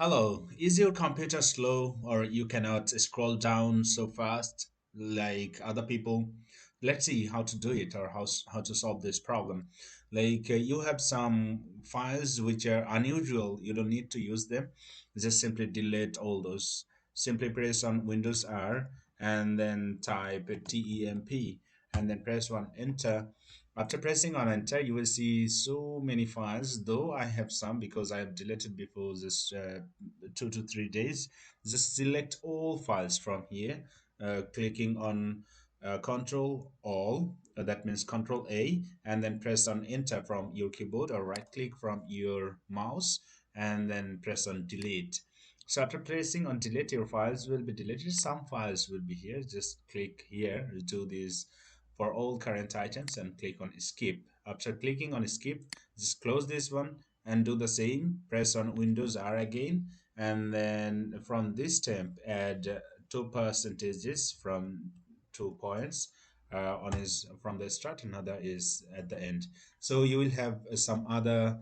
Hello, is your computer slow or you cannot scroll down so fast like other people? Let's see how to do it or how to solve this problem. You have some files which are unusual, you don't need to use them. Just simply delete all those. Simply press on Windows R and then type temp and then press one enter. After pressing on enter, you will see so many files, though I have some because I have deleted before this 2 to 3 days. Just select all files from here, clicking on Control All, that means Control A, and then press on enter from your keyboard or right click from your mouse and then press on delete. So after pressing on delete, your files will be deleted. Some files will be here. Just click here, do this for all current items and click on skip. After clicking on skip, just close this one and do the same. Press on Windows R again, and then from this temp add two percentages from 2 points on his from the start. Another is at the end. So you will have some other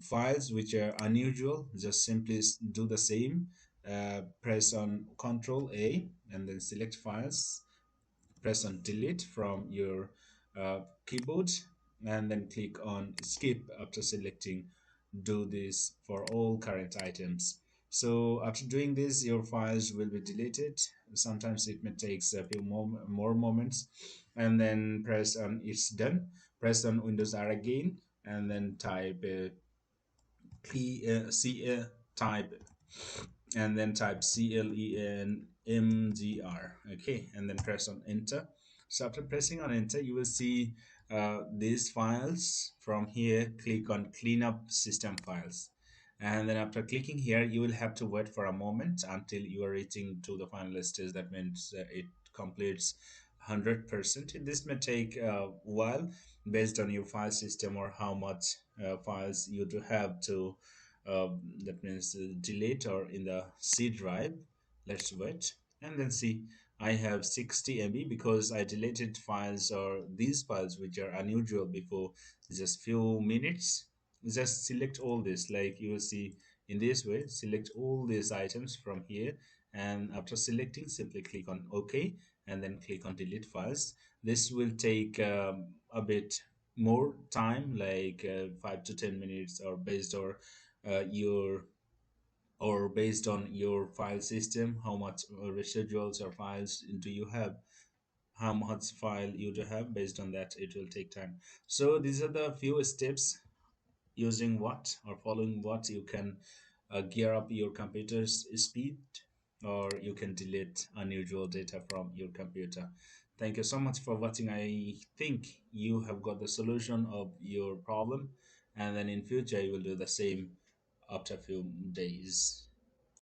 files which are unusual. Just simply do the same. Press on Control A and then select files, press on delete from your keyboard and then click on skip after selecting. Do this for all current items. So after doing this, your files will be deleted. Sometimes it may take a few more moments, and then press on it's done. Press on Windows R again and then type type and then type CLENMGR. Okay, and then press on enter. So after pressing on enter, you will see these files. From here, click on clean up system files, and then after clicking here, you will have to wait for a moment until you are reaching to the final stage. That means it completes 100%. This may take a while based on your file system or how much files you do have to that means delete or in the C drive. Let's wait and then see. I have 60 MB because I deleted files or these files which are unusual before just few minutes. Just select all this, like you will see in this way. Select all these items from here, and after selecting, simply click on OK and then click on delete files. This will take a bit more time, like 5 to 10 minutes, or your based on your file system, how much residuals or files do you have, how much file you do have. Based on that, it will take time. So these are the few steps using what or following what you can gear up your computer's speed, or you can delete unusual data from your computer. Thank you so much for watching. I think you have got the solution of your problem, and then in future you will do the same after a few days.